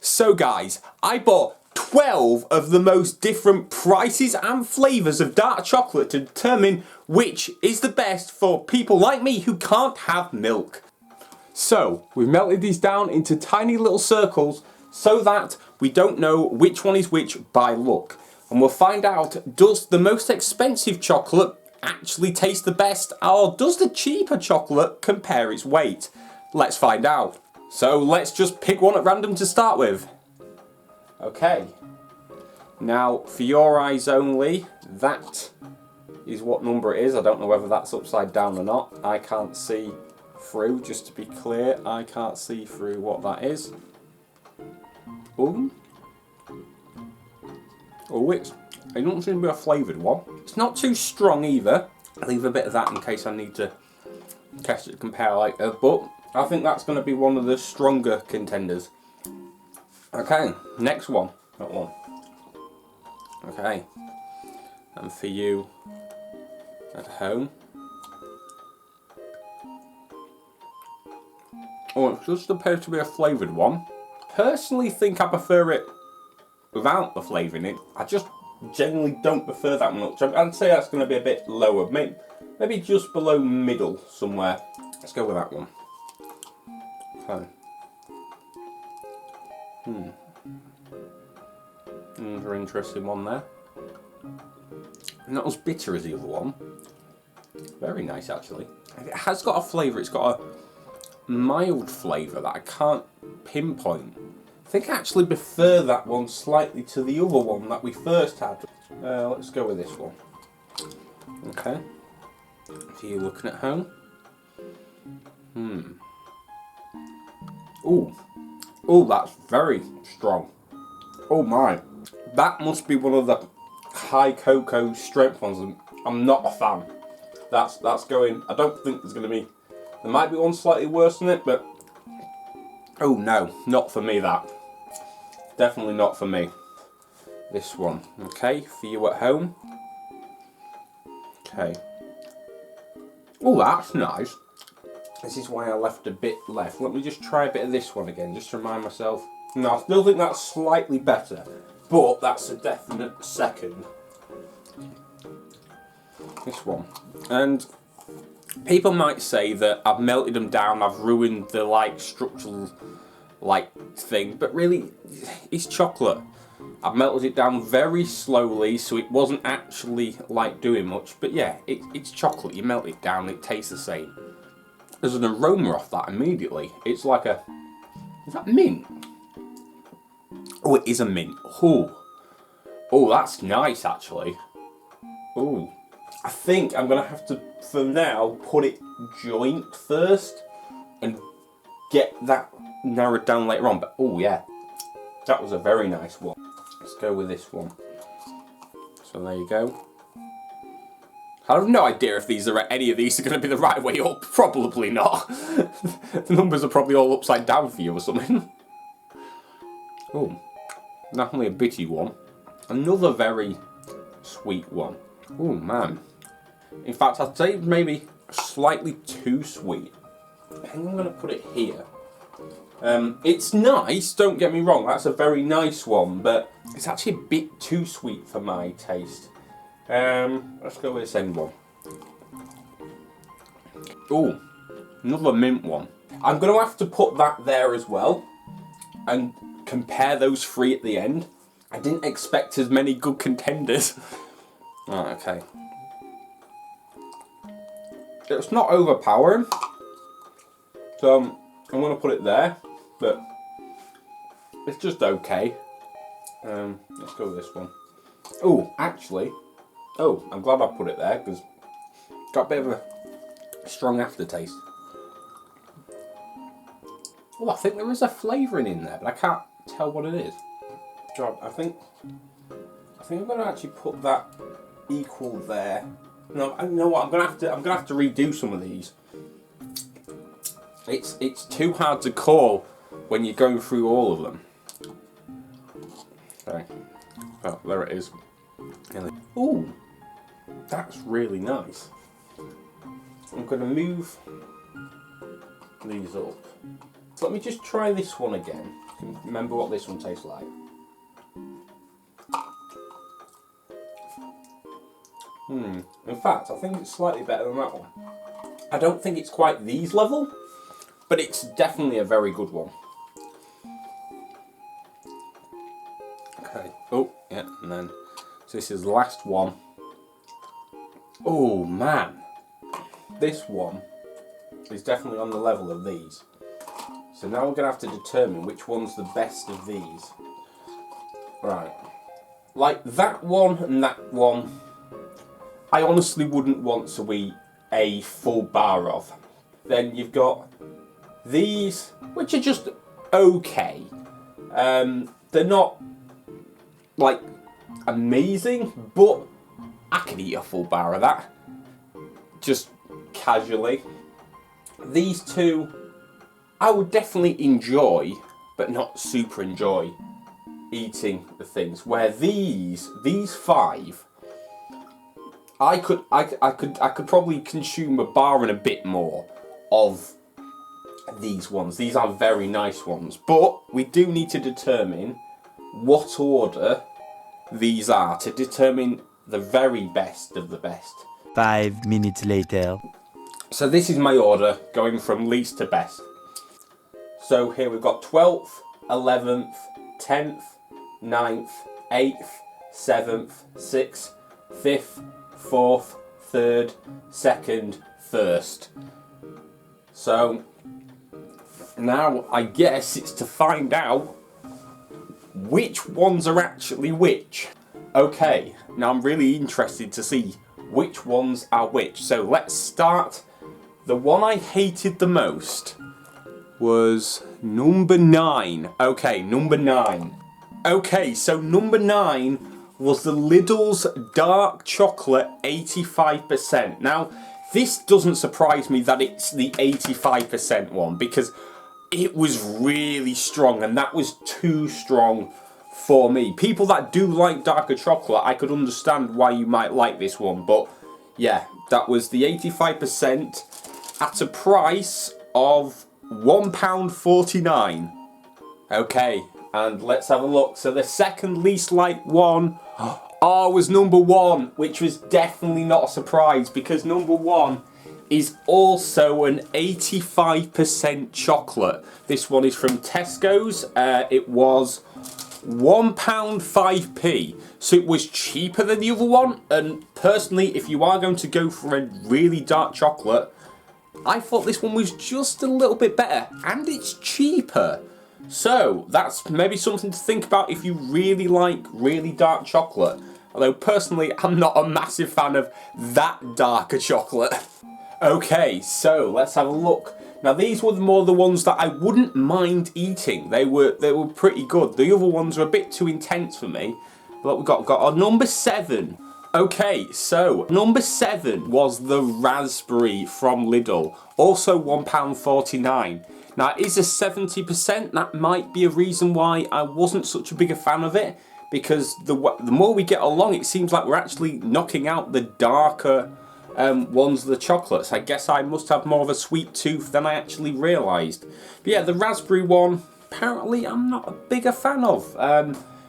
So guys, I bought 12 of the most different prices and flavours of dark chocolate to determine which is the best for people like me who can't have milk. So, we've melted these down into tiny little circles so that we don't know which one is which by look. And we'll find out, does the most expensive chocolate actually taste the best, or does the cheaper chocolate compare its weight? Let's find out. So let's just pick one at random to start with. Okay. Now, for your eyes only, that is what number it is. I don't know whether that's upside down or not. I can't see through, just to be clear. I can't see through what that is. Ooh. Oh, it doesn't seem to be a flavoured one. It's not too strong either. I'll leave a bit of that in case I need to test it, compare later. But I think that's going to be one of the stronger contenders. Okay, next one. That one. Okay. And for you at home. Oh, it just appears to be a flavoured one. Personally think I prefer it without the flavour in it. I just generally don't prefer that much. I'd say that's going to be a bit lower. Maybe just below middle somewhere. Let's go with that one. Okay. Another interesting one there. Not as bitter as the other one. Very nice actually. It has got a flavour. It's got a mild flavour that I can't pinpoint. I think I actually prefer that one slightly to the other one that we first had. Let's go with this one. Okay. So you're looking at home. Ooh. Ooh, that's very strong. Oh my. That must be one of the high cocoa strength ones. I'm not a fan. That's going, I don't think there's going to be, there might be one slightly worse than it, but oh no, not for me that. Definitely not for me. This one, okay, for you at home. Okay. Oh, that's nice. This is why I left a bit left. Let me just try a bit of this one again, just to remind myself. No, I still think that's slightly better, but that's a definite second. This one. And people might say that I've melted them down, I've ruined the structural thing, but really, it's chocolate. I've melted it down very slowly, so it wasn't actually doing much. But yeah, it's chocolate. You melt it down, it tastes the same. There's an aroma off that immediately. It's like a, is that mint? Oh, it is a mint. Oh, that's nice actually. Oh, I think I'm gonna have to, for now, put it joint first and get that narrowed down later on. But oh yeah, that was a very nice one. Let's go with this one. So there you go. I have no idea if any of these are going to be the right way up. Probably not. The numbers are probably all upside down for you or something. Oh, definitely a bitty one. Another very sweet one. Oh man. In fact, I'd say maybe slightly too sweet. I think I'm going to put it here. It's nice, don't get me wrong, that's a very nice one, but it's actually a bit too sweet for my taste. Let's go with this end one. Oh, another mint one. I'm going to have to put that there as well and compare those three at the end. I didn't expect as many good contenders. Oh, okay. It's not overpowering, so I'm going to put it there, but it's just okay. Let's go with this one. Oh, actually, I'm glad I put it there because it's got a bit of a strong aftertaste. Oh, I think there is a flavouring in there, but I can't tell what it is. So I think I'm going to actually put that equal there. No, you know what? I'm gonna have to redo some of these. It's too hard to call when you're going through all of them. Okay. Oh, there it is. Ooh, that's really nice. I'm gonna move these up. So let me just try this one again. remember what this one tastes like. In fact, I think it's slightly better than that one. I don't think it's quite these level, but it's definitely a very good one. Okay. Oh, yeah, and then so this is the last one. Oh man, this one is definitely on the level of these. So now we're gonna have to determine which one's the best of these. Right, like that one and that one, I honestly wouldn't want to eat a full bar of. Then you've got these, which are just okay. They're not like amazing, but I could eat a full bar of that just casually. These two I would definitely enjoy, but not super enjoy eating the things. Where these five, I could probably consume a bar and a bit more of these ones. These are very nice ones, but we do need to determine what order these are to determine the very best of the best. 5 minutes later. So this is my order going from least to best. So here we've got 12th, 11th, 10th, 9th, 8th, 7th, 6th, 5th, 4th, 3rd, 2nd, 1st. So now I guess it's to find out which ones are actually which. Okay, now I'm really interested to see which ones are which. So let's start. The one I hated the most was number 9. Okay, number 9. Okay, so number 9 was the Lidl's dark chocolate 85%. Now, this doesn't surprise me that it's the 85% one, because it was really strong, and that was too strong for me. People that do like darker chocolate, I could understand why you might like this one, but yeah, that was the 85% at a price of £1.49. Okay, and let's have a look. So the second least liked one was number 1, which was definitely not a surprise, because number 1 is also an 85% chocolate. This one is from Tesco's. It was £1.05p, so it was cheaper than the other one. And personally, if you are going to go for a really dark chocolate, I thought this one was just a little bit better, and it's cheaper. So that's maybe something to think about if you really like really dark chocolate. Although personally, I'm not a massive fan of that darker chocolate. Okay, so let's have a look. Now these were more the ones that I wouldn't mind eating. They were pretty good. The other ones are a bit too intense for me. But we got our number 7. Okay, so number 7 was the raspberry from Lidl, also £1.49. Now it is a 70%. That might be a reason why I wasn't such a big a fan of it, because the more we get along, it seems like we're actually knocking out the darker ones of the chocolates. I guess I must have more of a sweet tooth than I actually realised. But yeah, the raspberry one, apparently I'm not a bigger fan of.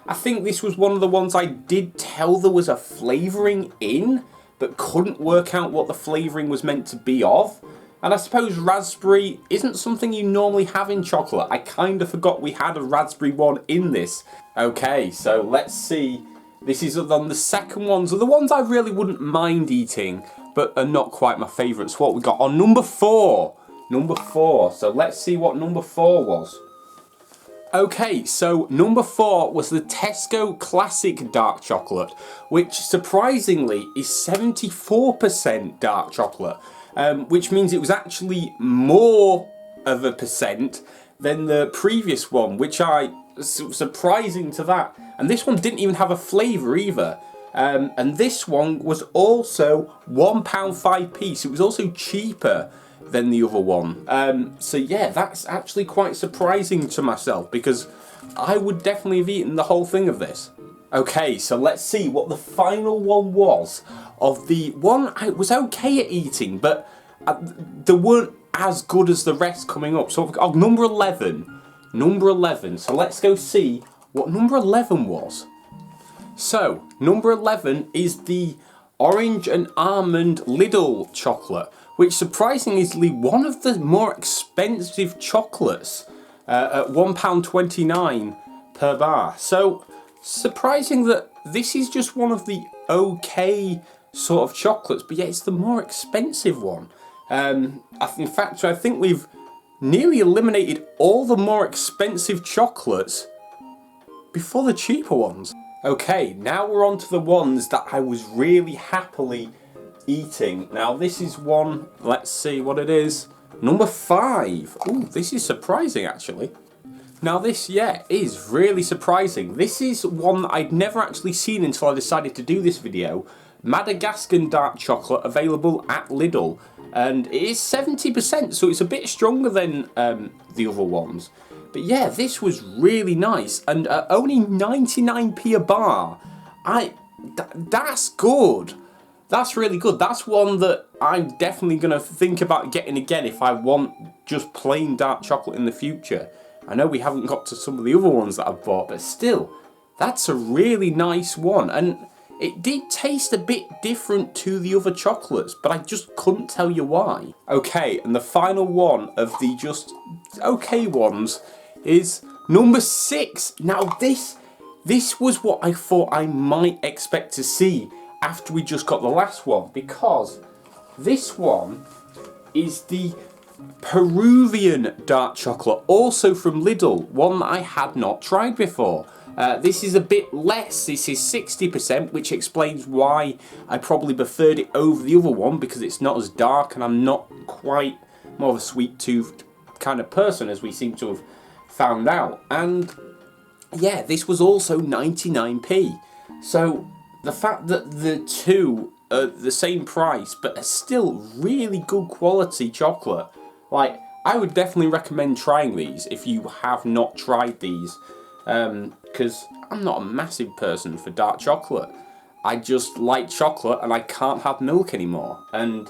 I think this was one of the ones I did tell there was a flavouring in, but couldn't work out what the flavouring was meant to be of. And I suppose raspberry isn't something you normally have in chocolate. I kind of forgot we had a raspberry one in this. Okay, so let's see. This is on the second ones, are the ones I really wouldn't mind eating, but are not quite my favourites. What we got on number 4. Number 4. So let's see what number 4 was. Okay, so number 4 was the Tesco Classic Dark Chocolate, which surprisingly is 74% dark chocolate, which means it was actually more of a percent than the previous one, which surprising to that. And this one didn't even have a flavour either. And this one was also £1.05p, so it was also cheaper than the other one. So yeah, that's actually quite surprising to myself, because I would definitely have eaten the whole thing of this. Okay, so let's see what the final one was of the one I was okay at eating, but they weren't as good as the rest coming up. So I've got number 11, number 11. So let's go see what number 11 was. So, number 11 is the orange and almond Lidl chocolate, which surprisingly is one of the more expensive chocolates at £1.29 per bar. So, surprising that this is just one of the okay sort of chocolates, but yet it's the more expensive one. In fact, I think we've nearly eliminated all the more expensive chocolates before the cheaper ones. Okay, now we're on to the ones that I was really happily eating. Now this is one, let's see what it is. Number 5. Ooh, this is surprising actually. Now this, yeah, is really surprising. This is one that I'd never actually seen until I decided to do this video. Madagascar dark chocolate available at Lidl. And it is 70%, so it's a bit stronger than the other ones. But yeah, this was really nice, and only 99p a bar. That's good. That's really good. That's one that I'm definitely going to think about getting again if I want just plain dark chocolate in the future. I know we haven't got to some of the other ones that I've bought, but still, that's a really nice one. And it did taste a bit different to the other chocolates, but I just couldn't tell you why. Okay, and the final one of the just okay ones is number 6. Now this was what I thought I might expect to see after we just got the last one, because this one is the Peruvian dark chocolate, also from Lidl, one that I had not tried before. This is a bit less, this is 60%, which explains why I probably preferred it over the other one, because it's not as dark and I'm not quite more of a sweet-toothed kind of person, as we seem to have found out. And yeah, this was also 99p. So the fact that the two are the same price but are still really good quality chocolate, like, I would definitely recommend trying these if you have not tried these. Because I'm not a massive person for dark chocolate. I just like chocolate and I can't have milk anymore. And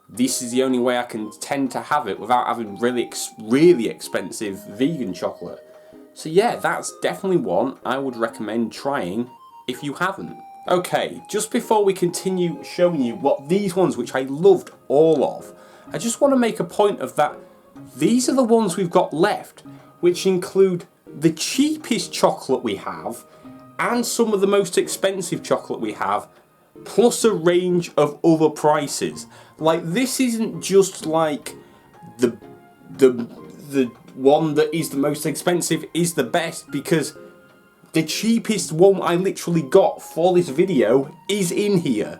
this is the only way I can tend to have it without having really expensive vegan chocolate. So yeah, that's definitely one I would recommend trying if you haven't. Okay, just before we continue showing you what these ones, which I loved all of, I just want to make a point of that these are the ones we've got left, which include the cheapest chocolate we have and some of the most expensive chocolate we have, plus a range of other prices. Like, this isn't just like the one that is the most expensive is the best, because the cheapest one I literally got for this video is in here.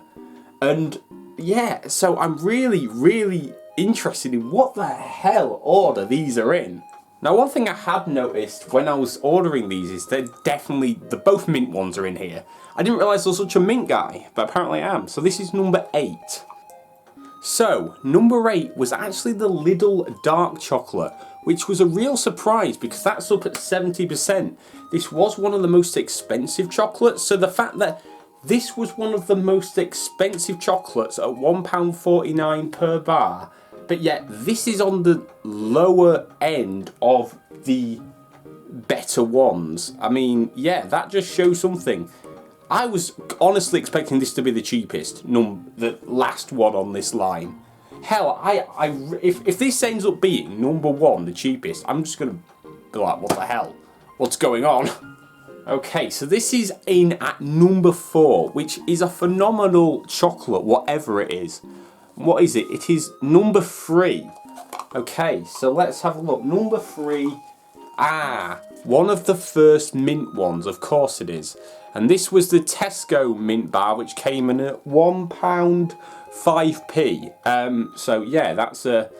And yeah, so I'm really interested in what the hell order these are in. Now, one thing I had noticed when I was ordering these is they're definitely, both mint ones are in here. I didn't realise I was such a mint guy, but apparently I am. So this is number 8. So, number 8 was actually the Lidl dark chocolate, which was a real surprise because that's up at 70%. This was one of the most expensive chocolates, so the fact that this was one of the most expensive chocolates at £1.49 per bar, but yet this is on the lower end of the better ones. I mean, yeah, that just shows something. I was honestly expecting this to be the cheapest, the last one on this line. Hell, if this ends up being number 1, the cheapest, I'm just going to be like, what the hell? What's going on? Okay, so this is in at number 4, which is a phenomenal chocolate, whatever it is. What is it? It is number 3. Okay, so let's have a look. Number 3. One of the first mint ones, of course it is. And this was the Tesco mint bar, which came in at £1 5p. So yeah, that's a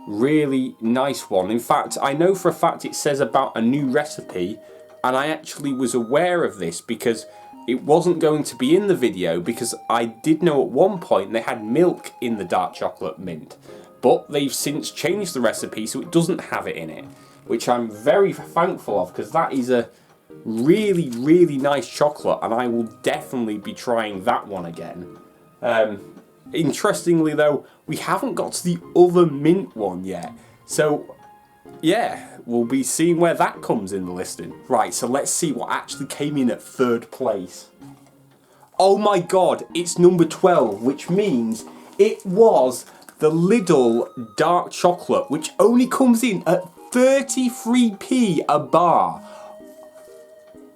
really nice one. In fact, I know for a fact it says about a new recipe, and I actually was aware of this because it wasn't going to be in the video, because I did know at one point they had milk in the dark chocolate mint, but they've since changed the recipe so it doesn't have it in it, which I'm very thankful of, because that is a really nice chocolate, and I will definitely be trying that one again. Interestingly though, we haven't got to the other mint one yet, so yeah, we'll be seeing where that comes in the listing. Right, so let's see what actually came in at 3rd place. Oh my god, it's number 12, which means it was the Lidl dark chocolate, which only comes in at 33p a bar.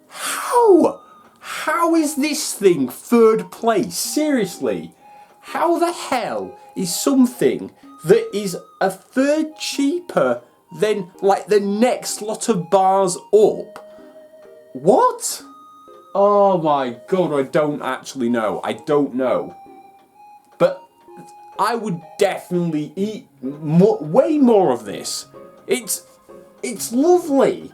How? How is this thing 3rd place? Seriously? How the hell is something that is a 1/3 cheaper than like the next lot of bars up? What? Oh my god, I don't actually know. I don't know. But I would definitely eat way more of this. It's lovely.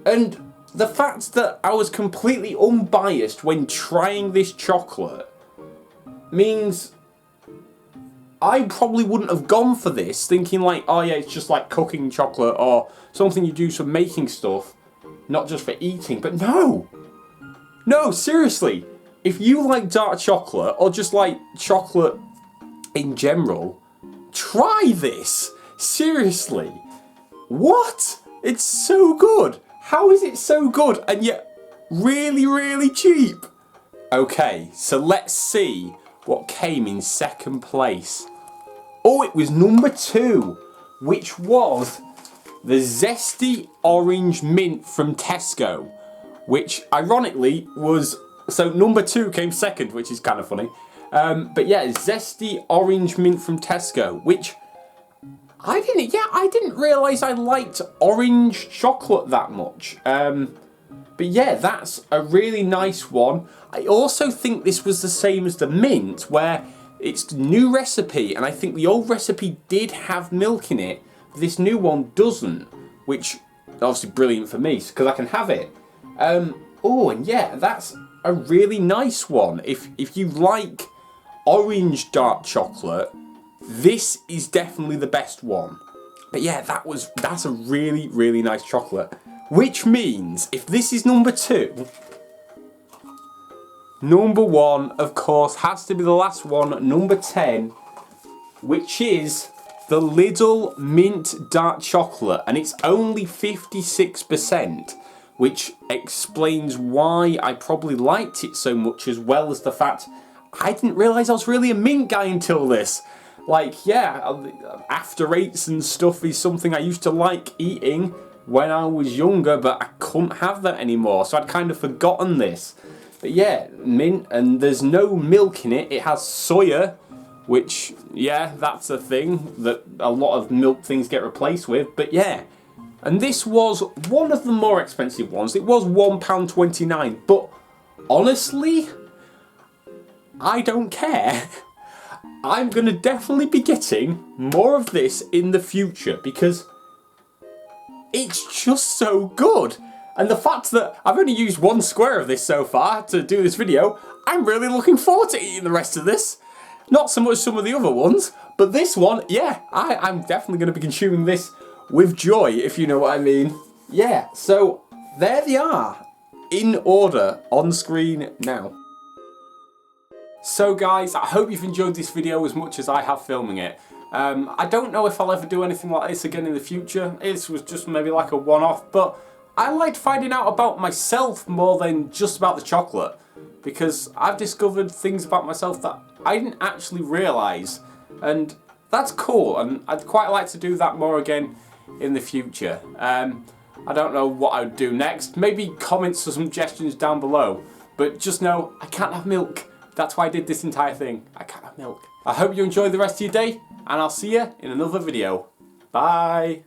And the fact that I was completely unbiased when trying this chocolate means I probably wouldn't have gone for this, thinking like, oh yeah, it's just like cooking chocolate or something you do for making stuff, not just for eating. But no! No, seriously, if you like dark chocolate or just like chocolate in general, try this. Seriously. What? It's so good. How is it so good and yet really, really cheap? Okay, so let's see what came in 2nd place. Oh, it was number 2, which was the Zesty Orange Mint from Tesco, which ironically was, so number 2 came 2nd, which is kind of funny. But yeah, Zesty Orange Mint from Tesco, which I didn't realise I liked orange chocolate that much. But yeah, that's a really nice one. I also think this was the same as the mint, where it's new recipe, and I think the old recipe did have milk in it. This new one doesn't, which obviously brilliant for me, because I can have it. Oh, and yeah, that's a really nice one. If you like orange dark chocolate, this is definitely the best one. But yeah, that's a really, really nice chocolate. Which means, if this is number 2, number 1, of course, has to be the last one, number 10, which is the Lidl Mint Dark Chocolate. And it's only 56%, which explains why I probably liked it so much, as well as the fact I didn't realise I was really a mint guy until this. Like, yeah, After 8s and stuff is something I used to like eating when I was younger, but I couldn't have that anymore, so I'd kind of forgotten this. But yeah, mint, and there's no milk in it. It has soya, which, yeah, that's a thing that a lot of milk things get replaced with. But yeah, and this was one of the more expensive ones. It was £1.29, but honestly, I don't care. I'm going to definitely be getting more of this in the future because it's just so good. And the fact that I've only used 1 square of this so far to do this video, I'm really looking forward to eating the rest of this. Not so much some of the other ones, but this one, yeah, I'm definitely going to be consuming this with joy, if you know what I mean. Yeah, so there they are, in order, on screen now. So guys, I hope you've enjoyed this video as much as I have filming it. I don't know if I'll ever do anything like this again in the future. This was just maybe like a one-off, but I liked finding out about myself more than just about the chocolate, because I've discovered things about myself that I didn't actually realise, and that's cool, and I'd quite like to do that more again in the future. I don't know what I would do next. Maybe comments or suggestions down below, but just know I can't have milk. That's why I did this entire thing. I can't have milk. I hope you enjoy the rest of your day, and I'll see you in another video. Bye.